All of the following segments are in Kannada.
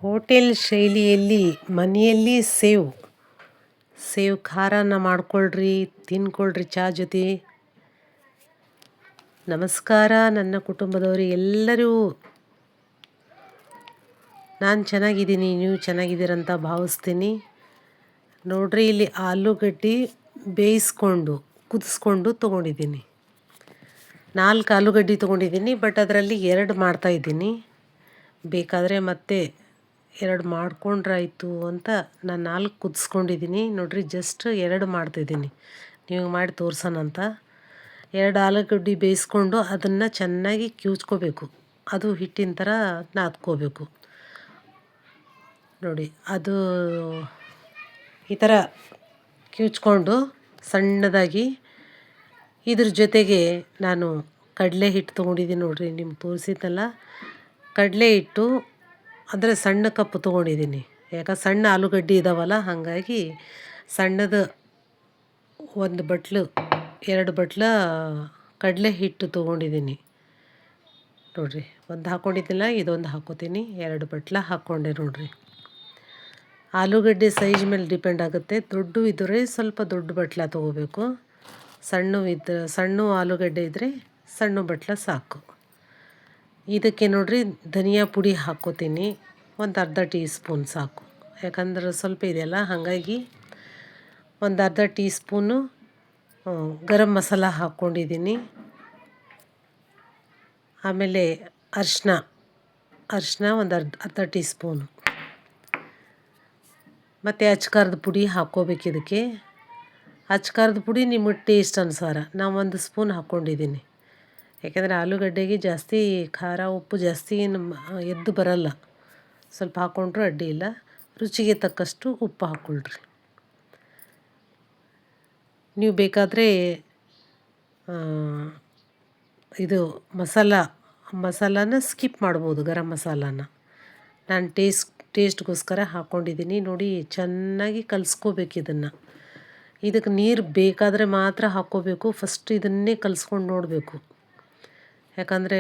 ಹೋಟೆಲ್ ಶೈಲಿಯಲ್ಲಿ ಮನೆಯಲ್ಲಿ ಸೇವ್ ಖಾರನ ಮಾಡ್ಕೊಳ್ರಿ, ತಿನ್ಕೊಳ್ರಿ ಚಹಾ ಜೊತೆ. ನಮಸ್ಕಾರ ನನ್ನ ಕುಟುಂಬದವರು ಎಲ್ಲರೂ. ನಾನು ಚೆನ್ನಾಗಿದ್ದೀನಿ, ನೀವು ಚೆನ್ನಾಗಿದ್ದೀರಂತ ಭಾವಿಸ್ತೀನಿ. ನೋಡ್ರಿ, ಇಲ್ಲಿ ಆಲೂಗಡ್ಡೆ ಕುದಿಸ್ಕೊಂಡು ತೊಗೊಂಡಿದ್ದೀನಿ. 4 ಆಲೂಗಡ್ಡೆ ತೊಗೊಂಡಿದ್ದೀನಿ, ಬಟ್ ಅದರಲ್ಲಿ 2 ಮಾಡ್ತಾಯಿದ್ದೀನಿ. ಬೇಕಾದರೆ ಮತ್ತೆ 2 ಮಾಡ್ಕೊಂಡ್ರಾಯ್ತು ಅಂತ ನಾನು 4 ಕುದಿಸ್ಕೊಂಡಿದ್ದೀನಿ. ನೋಡ್ರಿ, ಜಸ್ಟ್ 2 ಮಾಡ್ತಿದ್ದೀನಿ, ನೀವು ಮಾಡಿ ತೋರ್ಸೋಣ ಅಂತ. 2 ಆಲೂಗಡ್ಡೆ ಬೇಯಿಸ್ಕೊಂಡು ಅದನ್ನು ಚೆನ್ನಾಗಿ ಕಿವುಚ್ಕೋಬೇಕು. ಅದು ಹಿಟ್ಟಿನ ಥರ ನಾದ್ಕೋಬೇಕು. ನೋಡಿ, ಅದು ಈ ಥರ ಕಿವುಚ್ಕೊಂಡು ಸಣ್ಣದಾಗಿ. ಇದ್ರ ಜೊತೆಗೆ ನಾನು ಕಡಲೆ ಹಿಟ್ಟು ತೊಗೊಂಡಿದ್ದೀನಿ. ನೋಡಿರಿ, ನಿಮ್ಗೆ ತೋರಿಸಿದ್ನಲ್ಲ, ಕಡಲೆ ಹಿಟ್ಟು ಅಂದರೆ ಸಣ್ಣ ಕಪ್ ತೊಗೊಂಡಿದ್ದೀನಿ. ಯಾಕೆ ಸಣ್ಣ ಆಲೂಗಡ್ಡೆ ಇದ್ದಾವಲ್ಲ, ಹಾಗಾಗಿ ಸಣ್ಣದು 1 ಬಟ್ಲು 2 ಬಟ್ಲ ಕಡಲೆ ಹಿಟ್ಟು ತೊಗೊಂಡಿದ್ದೀನಿ. ನೋಡಿರಿ, 1 ಹಾಕ್ಕೊಂಡಿದ್ದಿಲ್ಲ, ಇದೊಂದು ಹಾಕ್ಕೋತೀನಿ. 2 ಬಟ್ಲ ಹಾಕ್ಕೊಂಡೆ. ನೋಡಿರಿ, ಆಲೂಗಡ್ಡೆ ಸೈಜ್ ಮೇಲೆ ಡಿಪೆಂಡ್ ಆಗುತ್ತೆ. ದೊಡ್ಡ ಇದ್ದರೆ ಸ್ವಲ್ಪ ದೊಡ್ಡ ಬಟ್ಲ ತೊಗೋಬೇಕು. ಸಣ್ಣ ಆಲೂಗಡ್ಡೆ ಇದ್ದರೆ ಸಣ್ಣ ಬಟ್ಲ ಸಾಕು. ಇದಕ್ಕೆ ನೋಡಿರಿ, ಧನಿಯಾ ಪುಡಿ ಹಾಕ್ಕೋತೀನಿ. ಒಂದು ಅರ್ಧ ಟೀ ಸ್ಪೂನ್ ಸಾಕು, ಯಾಕಂದ್ರೆ ಸ್ವಲ್ಪ ಇದೆಯಲ್ಲ, ಹಾಗಾಗಿ ಒಂದು ಅರ್ಧ ಟೀ ಸ್ಪೂನು ಗರಂ ಮಸಾಲ ಹಾಕ್ಕೊಂಡಿದ್ದೀನಿ. ಆಮೇಲೆ ಅರಿಶಿನ ಒಂದು ಅರ್ಧ ಟೀ ಸ್ಪೂನು. ಮತ್ತು ಅಚ್ಕಾರದ ಪುಡಿ ಹಾಕ್ಕೋಬೇಕು. ಇದಕ್ಕೆ ಅಚ್ಕಾರದ ಪುಡಿ ನಿಮಗೆ ಟೇಸ್ಟ್ ಅನುಸಾರ. ನಾನು 1 ಸ್ಪೂನ್ ಹಾಕ್ಕೊಂಡಿದ್ದೀನಿ, ಯಾಕೆಂದರೆ ಆಲೂಗಡ್ಡೆಗೆ ಜಾಸ್ತಿ ಖಾರ ಉಪ್ಪು ಜಾಸ್ತಿ ಎದ್ದು ಬರಲ್ಲ. ಸ್ವಲ್ಪ ಹಾಕ್ಕೊಂಡ್ರೂ ಅಡ್ಡಿ ಇಲ್ಲ. ರುಚಿಗೆ ತಕ್ಕಷ್ಟು ಉಪ್ಪು ಹಾಕ್ಕೊಳ್ರಿ. ನೀವು ಬೇಕಾದರೆ ಇದು ಮಸಾಲಾನ ಸ್ಕಿಪ್ ಮಾಡ್ಬೋದು, ಗರಂ ಮಸಾಲಾನ. ನಾನು ಟೇಸ್ಟ್ಗೋಸ್ಕರ ಹಾಕ್ಕೊಂಡಿದ್ದೀನಿ. ನೋಡಿ, ಚೆನ್ನಾಗಿ ಕಲಿಸ್ಕೋಬೇಕು ಇದನ್ನು. ಇದಕ್ಕೆ ನೀರು ಬೇಕಾದರೆ ಮಾತ್ರ ಹಾಕ್ಕೋಬೇಕು. ಫಸ್ಟ್ ಇದನ್ನೇ ಕಲಿಸ್ಕೊಂಡು ನೋಡಬೇಕು, ಯಾಕಂದರೆ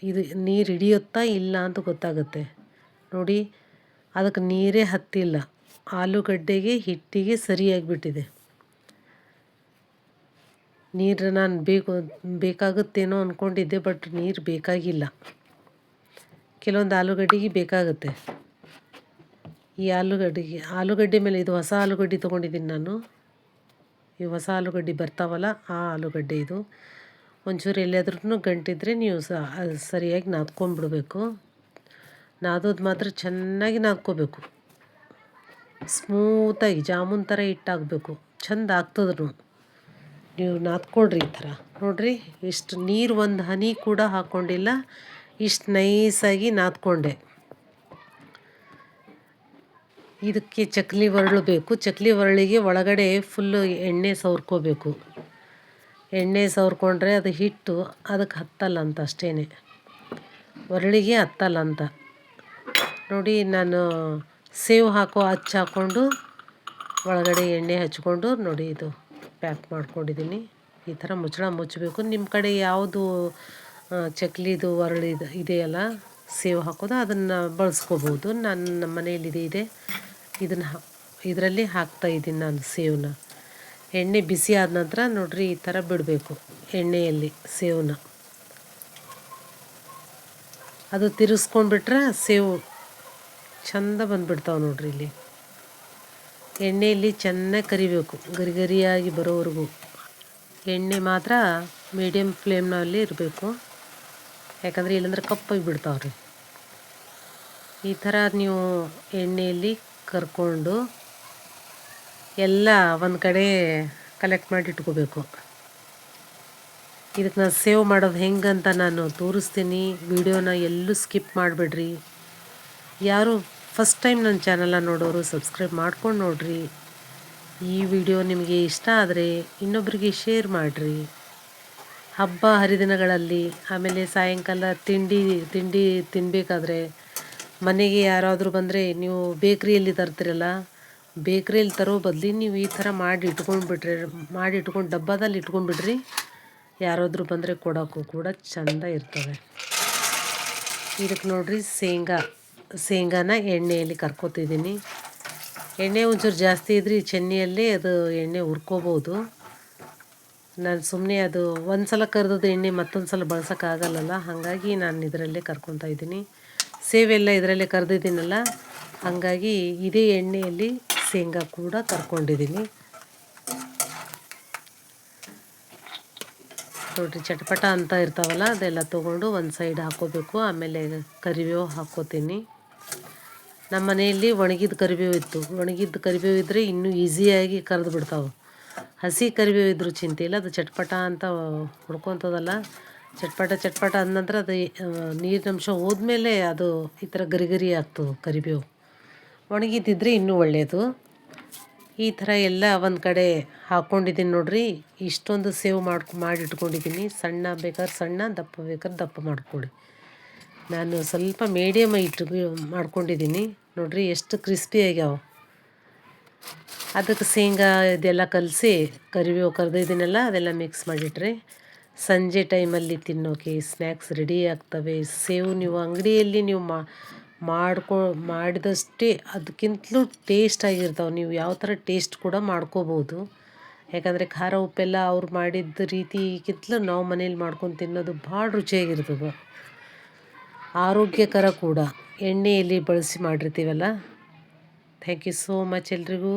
ಇದು ನೀರು ಹಿಡಿಯುತ್ತಾ ಇಲ್ಲ ಅಂತ ಗೊತ್ತಾಗುತ್ತೆ. ನೋಡಿ, ಅದಕ್ಕೆ ನೀರೇ ಹತ್ತಿಲ್ಲ, ಆಲೂಗಡ್ಡೆಗೆ ಹಿಟ್ಟಿಗೆ ಸರಿಯಾಗಿಬಿಟ್ಟಿದೆ. ನೀರು ನಾನು ಬೇಕಾಗುತ್ತೇನೋ ಅಂದ್ಕೊಂಡಿದ್ದೆ, ಬಟ್ ನೀರು ಬೇಕಾಗಿಲ್ಲ. ಕೆಲವೊಂದು ಆಲೂಗಡ್ಡೆಗೆ ಬೇಕಾಗುತ್ತೆ. ಈ ಆಲೂಗಡ್ಡೆ ಮೇಲೆ ಇದು ಹೊಸ ಆಲೂಗಡ್ಡೆ ತೊಗೊಂಡಿದ್ದೀನಿ ನಾನು. ಈ ಹೊಸ ಆಲೂಗಡ್ಡೆ ಬರ್ತಾವಲ್ಲ, ಆ ಆಲೂಗಡ್ಡೆ ಇದು. ಒಂಚೂರು ಎಲ್ಲಿಯಾದ್ರೂ ಗಂಟಿದ್ರೆ ನೀವು ಸರಿಯಾಗಿ ನಾದ್ಕೊಂಡ್ಬಿಡ್ಬೇಕು. ನಾದೋದು ಮಾತ್ರ ಚೆನ್ನಾಗಿ ನಾದ್ಕೋಬೇಕು, ಸ್ಮೂತಾಗಿ ಜಾಮೂನ್ ಥರ ಹಿಟ್ಟಾಗಬೇಕು. ಚೆಂದ ಆಗ್ತದ್ರೂ ನೀವು ನಾದ್ಕೊಳ್ರಿ ಈ ಥರ. ನೋಡಿರಿ, ಇಷ್ಟು ನೀರು ಒಂದು ಹನಿ ಕೂಡ ಹಾಕ್ಕೊಂಡಿಲ್ಲ, ಇಷ್ಟು ನೈಸಾಗಿ ನಾದ್ಕೊಂಡೆ. ಇದಕ್ಕೆ ಚಕ್ಲಿ ಒರಳು ಬೇಕು. ಚಕ್ಲಿ ಒರಳಿಗೆ ಒಳಗಡೆ ಫುಲ್ಲು ಎಣ್ಣೆ ಸವರ್ಕೋಬೇಕು. ಎಣ್ಣೆ ಸವರ್ಕೊಂಡ್ರೆ ಅದು ಹಿಟ್ಟು ಅದಕ್ಕೆ ಹತ್ತಲ್ಲ ಅಂತ, ಅಷ್ಟೇ, ಒರಳಿಗೆ ಹತ್ತಲ್ಲ ಅಂತ. ನೋಡಿ, ನಾನು ಸೇವ್ ಹಾಕೋ ಅಚ್ಚು ಹಾಕ್ಕೊಂಡು ಒಳಗಡೆ ಎಣ್ಣೆ ಹಚ್ಕೊಂಡು ನೋಡಿ ಇದು ಪ್ಯಾಕ್ ಮಾಡ್ಕೊಂಡಿದ್ದೀನಿ. ಈ ಥರ ಮುಚ್ಚಳ ಮುಚ್ಚಬೇಕು. ನಿಮ್ಮ ಕಡೆ ಯಾವುದು ಚಕ್ಲಿದು ಒರಳಿದು ಇದೆಯಲ್ಲ ಸೇವ್ ಹಾಕೋದು, ಅದನ್ನು ಬಳಸ್ಕೋಬೋದು. ನಮ್ಮ ಮನೆಯಲ್ಲಿ ಇದೆ. ಇದರಲ್ಲಿ ಹಾಕ್ತಾಯಿದ್ದೀನಿ ನಾನು ಸೇವನ್ನ. ಎಣ್ಣೆ ಬಿಸಿ ಆದ ನಂತರ ನೋಡಿರಿ, ಈ ಥರ ಬಿಡಬೇಕು ಎಣ್ಣೆಯಲ್ಲಿ ಸೇವನ್ನ. ಅದು ತಿರುಗಿಸ್ಕೊಂಡ್ಬಿಟ್ರೆ ಸೇವು ಚೆಂದ ಬಂದುಬಿಡ್ತಾವೆ. ನೋಡಿರಿ, ಇಲ್ಲಿ ಎಣ್ಣೆಯಲ್ಲಿ ಚೆನ್ನಾಗಿ ಕರಿಬೇಕು, ಗರಿಯಾಗಿ ಬರೋವರೆಗೂ. ಎಣ್ಣೆ ಮಾತ್ರ ಮೀಡಿಯಮ್ ಫ್ಲೇಮ್ನಲ್ಲಿ ಇರಬೇಕು, ಯಾಕಂದರೆ ಇಲ್ಲಾಂದ್ರೆ ಕಪ್ಪಾಗಿ ಬಿಡ್ತಾವ್ರಿ. ಈ ಥರ ನೀವು ಎಣ್ಣೆಯಲ್ಲಿ ಕರ್ಕೊಂಡು ಎಲ್ಲ ಒಂದು ಕಡೆ ಕಲೆಕ್ಟ್ ಮಾಡಿ ಇಟ್ಕೋಬೇಕು. ಇದಕ್ಕೆ ನಾನು ಸೇವ್ ಮಾಡೋದು ಹೆಂಗಂತ ನಾನು ತೋರಿಸ್ತೀನಿ. ವಿಡಿಯೋನ ಎಲ್ಲೂ ಸ್ಕಿಪ್ ಮಾಡಿಬಿಡ್ರಿ. ಯಾರು ಫಸ್ಟ್ ಟೈಮ್ ನನ್ನ ಚಾನಲ್ನ ನೋಡೋರು ಸಬ್ಸ್ಕ್ರೈಬ್ ಮಾಡ್ಕೊಂಡು ನೋಡಿರಿ. ಈ ವಿಡಿಯೋ ನಿಮಗೆ ಇಷ್ಟ ಆದರೆ ಇನ್ನೊಬ್ಬರಿಗೆ ಶೇರ್ ಮಾಡಿರಿ. ಹಬ್ಬ ಹರಿದಿನಗಳಲ್ಲಿ, ಆಮೇಲೆ ಸಾಯಂಕಾಲ ತಿಂಡಿ ತಿನ್ನಬೇಕಾದ್ರೆ, ಮನೆಗೆ ಯಾರಾದರೂ ಬಂದರೆ ನೀವು ಬೇಕ್ರಿಯಲ್ಲಿ ತರ್ತೀರಲ್ಲ, ಬೇಕ್ರಿಯಲ್ಲಿ ತರೋ ಬದಲು ನೀವು ಈ ಥರ ಮಾಡಿ ಇಟ್ಕೊಂಡು ಡಬ್ಬದಲ್ಲಿ ಇಟ್ಕೊಂಡ್ಬಿಡ್ರಿ. ಯಾರಾದರೂ ಬಂದರೆ ಕೊಡೋಕ್ಕೂ ಕೂಡ ಚೆಂದ ಇರ್ತವೆ. ಇದಕ್ಕೆ ನೋಡಿರಿ, ಶೇಂಗಾನ ಎಣ್ಣೆಯಲ್ಲಿ ಕರ್ಕೊತಿದ್ದೀನಿ. ಎಣ್ಣೆ ಒಂಚೂರು ಜಾಸ್ತಿ ಇದ್ರೆ ಈ ಚೆನ್ನಿಯಲ್ಲಿ ಅದು ಎಣ್ಣೆ ಹುರ್ಕೋಬೋದು. ನಾನು ಸುಮ್ಮನೆ ಅದು ಒಂದು ಸಲ ಕರೆದದ್ದು ಎಣ್ಣೆ ಮತ್ತೊಂದು ಸಲ ಬಳಸೋಕ್ಕಾಗಲ್ಲಲ್ಲ, ಹಾಗಾಗಿ ನಾನು ಇದರಲ್ಲೇ ಕರ್ಕೊತಾ ಇದ್ದೀನಿ. ಸೇವೆಲ್ಲ ಇದರಲ್ಲೇ ಕರೆದಿದ್ದೀನಲ್ಲ, ಹಾಗಾಗಿ ಇದೇ ಎಣ್ಣೆಯಲ್ಲಿ ಶೇಂಗಾ ಕೂಡ ಕರ್ಕೊಂಡಿದ್ದೀನಿ. ನೋಡಿರಿ, ಚಟಪಟ ಅಂತ ಇರ್ತಾವಲ್ಲ ಅದೆಲ್ಲ ತೊಗೊಂಡು ಒಂದು ಸೈಡ್ ಹಾಕ್ಕೋಬೇಕು. ಆಮೇಲೆ ಕರಿಬೇವು ಹಾಕ್ಕೋತೀನಿ. ನಮ್ಮ ಮನೆಯಲ್ಲಿ ಒಣಗಿದ ಕರಿಬೇವು ಇತ್ತು. ಒಣಗಿದ ಕರಿಬೇವು ಇದ್ದರೆ ಇನ್ನೂ ಈಸಿಯಾಗಿ ಕರೆದು ಬಿಡ್ತಾವೆ. ಹಸಿ ಕರಿಬೇವು ಇದ್ದರೂ ಚಿಂತೆ ಇಲ್ಲ, ಅದು ಚಟ್ಪಟ ಅಂತ ಹುಡ್ಕೊತದಲ್ಲ. ಚಟ್ಪಟ ಅಂದ ನಂತರ ಅದು ನೀರಿನಂಶ ಹೋದ್ಮೇಲೆ ಅದು ಈ ಥರ ಗರಿ ಗರಿ ಆಗ್ತದೆ ಕರಿಬೇವು. ಒಣಗಿದ್ದಿದ್ರೆ ಇನ್ನೂ ಒಳ್ಳೆಯದು. ಈ ಥರ ಎಲ್ಲ ಒಂದು ಕಡೆ ಹಾಕ್ಕೊಂಡಿದ್ದೀನಿ ನೋಡ್ರಿ. ಇಷ್ಟೊಂದು ಸೇವ್ ಮಾಡಿಟ್ಕೊಂಡಿದ್ದೀನಿ. ಸಣ್ಣ ಬೇಕಾದ್ರೆ ಸಣ್ಣ, ದಪ್ಪ ಬೇಕಾದ್ರೆ ದಪ್ಪ ಮಾಡ್ಕೊಳ್ಳಿ. ನಾನು ಸ್ವಲ್ಪ ಮೀಡಿಯಮ್ ಮಾಡ್ಕೊಂಡಿದ್ದೀನಿ ನೋಡ್ರಿ, ಎಷ್ಟು ಕ್ರಿಸ್ಪಿ ಆಗ್ಯಾವ. ಅದಕ್ಕೆ ಶೇಂಗಾ ಇದೆಲ್ಲ ಕಲಸಿ ಕರಿಬೇವು ಕರೆದಿದ್ದೀನಲ್ಲ ಅದೆಲ್ಲ ಮಿಕ್ಸ್ ಮಾಡಿಟ್ರೆ ಸಂಜೆ ಟೈಮಲ್ಲಿ ತಿನ್ನೋಕೆ ಸ್ನ್ಯಾಕ್ಸ್ ರೆಡಿ ಆಗ್ತವೆ. ಸೇವು ನೀವು ಅಂಗಡಿಯಲ್ಲಿ ನೀವು ಮಾಡಿದಷ್ಟೇ ಅದಕ್ಕಿಂತಲೂ ಟೇಸ್ಟ್ ಆಗಿರ್ತಾವೆ. ನೀವು ಯಾವ ಥರ ಟೇಸ್ಟ್ ಕೂಡ ಮಾಡ್ಕೋಬೋದು. ಯಾಕಂದರೆ ಖಾರ ಉಪ್ಪೆಲ್ಲ ಅವ್ರು ಮಾಡಿದ್ದ ರೀತಿಗಿಂತಲೂ ನಾವು ಮನೇಲಿ ಮಾಡ್ಕೊಂಡು ತಿನ್ನೋದು ಭಾಳ ರುಚಿಯಾಗಿರ್ತದೆ. ಆರೋಗ್ಯಕರ ಕೂಡ, ಎಣ್ಣೆಯಲ್ಲಿ ಬಳಸಿ ಮಾಡಿರ್ತೀವಲ್ಲ. ಥ್ಯಾಂಕ್ ಯು ಸೋ ಮಚ್ ಎಲ್ರಿಗೂ.